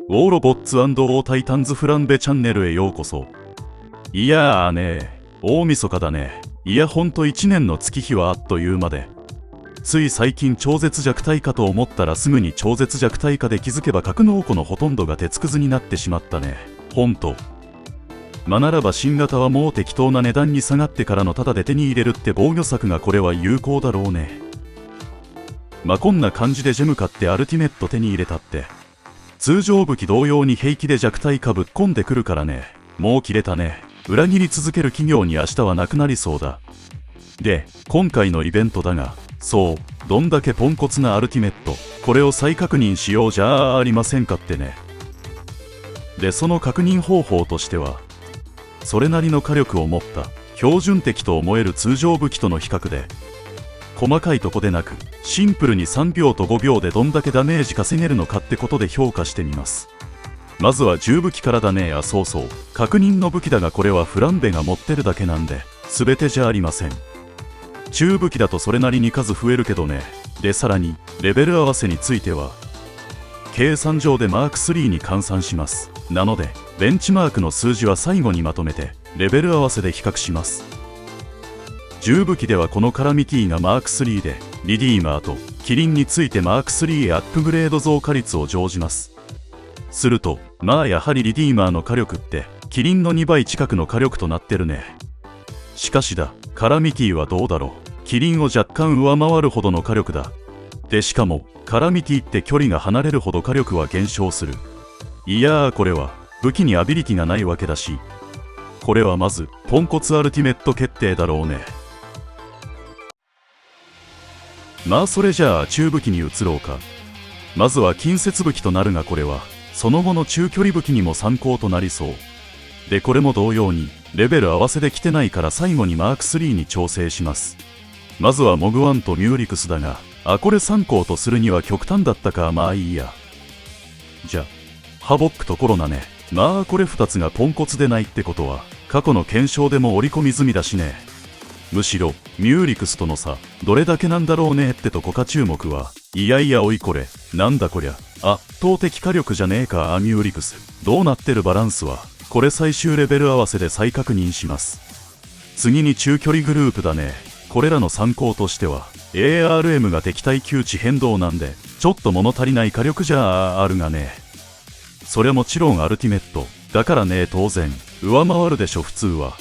オーロボッツ&オータイタンズフランベチャンネルへようこそ。いやーね大晦日だね。いやほんと1年の月日はあっという間で、つい最近超絶弱体化と思ったらすぐに超絶弱体化で気づけば格納庫のほとんどが鉄くずになってしまったね。ほんとならば新型はもう適当な値段に下がってからのタダで手に入れるって防御策がこれは有効だろうね。こんな感じでジェム買ってアルティメット手に入れたって通常武器同様に平気で弱体化ぶっ込んでくるからね。もう切れたね。裏切り続ける企業に明日はなくなりそうだ。で今回のイベントだが、そうどんだけポンコツなアルティメット、これを再確認しようじゃありませんかってね。でその確認方法としては、それなりの火力を持った標準敵と思える通常武器との比較で、細かいとこでなくシンプルに3秒と5秒でどんだけダメージ稼げるのかってことで評価してみます。まずは重武器からだね。そうそう確認の武器だが、これはフランベが持ってるだけなんで全てじゃありません。中武器だとそれなりに数増えるけどね。でさらにレベル合わせについては計算上でマーク3に換算します。なのでベンチマークの数字は最後にまとめてレベル合わせで比較します。重武器ではこのカラミティがマーク3で、リディーマーとキリンについてマーク3へアップグレード増加率を乗じます。するとやはりリディーマーの火力ってキリンの2倍近くの火力となってるね。しかしだ、カラミティはどうだろう。キリンを若干上回るほどの火力だ。でしかもカラミティって距離が離れるほど火力は減少する。いやーこれは武器にアビリティがないわけだし、これはまずポンコツアルティメット決定だろうね。それじゃあ中武器に移ろうか。まずは近接武器となるが、これはその後の中距離武器にも参考となりそうで、これも同様にレベル合わせで来てないから最後にマーク3に調整します。まずはモグワンとミューリクスだが、これ参考とするには極端だったか。いいや。じゃハボックとコロナね。これ2つがポンコツでないってことは過去の検証でも織り込み済みだしね。むしろミューリクスとの差どれだけなんだろうねってとこか。注目はいやいやおいこれなんだこりゃ、圧倒的火力じゃねえか。ミューリクスどうなってる。バランスはこれ最終レベル合わせで再確認します。次に中距離グループだね。これらの参考としては ARM が敵対級値変動なんでちょっと物足りない火力じゃあるがね。そりゃもちろんアルティメットだからね、当然上回るでしょ普通は。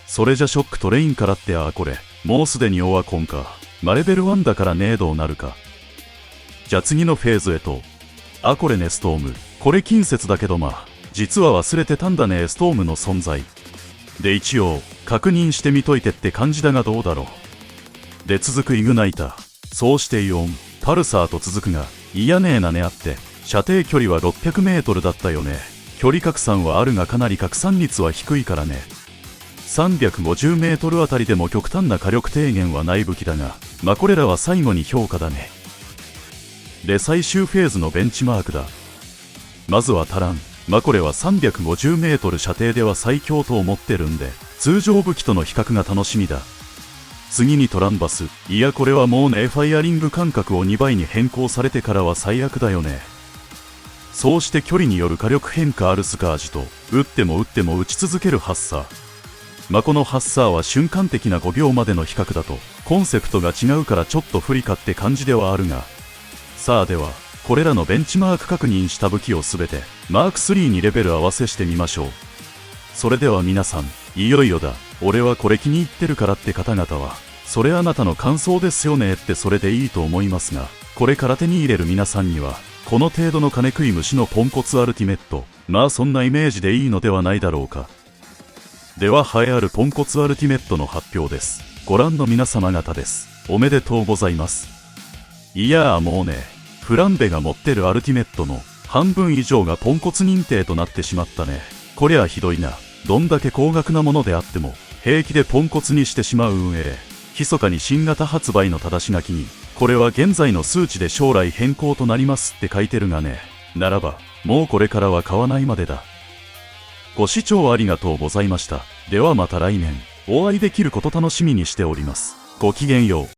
それじゃショックトレインからってこれもうすでにオワコンか。レベル1だからねどうなるか。じゃあ次のフェーズへと。これねストーム、これ近接だけど実は忘れてたんだねストームの存在で、一応確認してみといてって感じだがどうだろう。で続くイグナイタ、そうしてイオンパルサーと続くが、いやねえなねあって、射程距離は600メートルだったよね。距離拡散はあるがかなり拡散率は低いからね。350メートルあたりでも極端な火力低減はない武器だが、これらは最後に評価だね。で最終フェーズのベンチマークだ。まずはタラン、これは350メートル射程では最強と思ってるんで、通常武器との比較が楽しみだ。次にトランバス、いやこれはもうねファイアリング間隔を2倍に変更されてからは最悪だよね。そうして距離による火力変化あるスカージと、撃っても撃っても撃ち続けるハッサー。このハッサーは瞬間的な5秒までの比較だとコンセプトが違うからちょっと不利かって感じではあるが、さあではこれらのベンチマーク確認した武器をすべてマーク3にレベル合わせしてみましょう。それでは皆さん、いよいよだ。俺はこれ気に入ってるからって方々はそれあなたの感想ですよねってそれでいいと思いますが、これから手に入れる皆さんにはこの程度の金食い虫のポンコツアルティメット、そんなイメージでいいのではないだろうか。では栄えあるポンコツアルティメットの発表です。ご覧の皆様方です。おめでとうございます。いやもうね、フランベが持ってるアルティメットの半分以上がポンコツ認定となってしまったね。こりゃひどいな。どんだけ高額なものであっても平気でポンコツにしてしまう運営。密かに新型発売の正し書きにこれは現在の数値で将来変更となりますって書いてるがね。ならばもうこれからは買わないまでだ。ご視聴ありがとうございました。ではまた来年お会いできること楽しみにしております。ごきげんよう。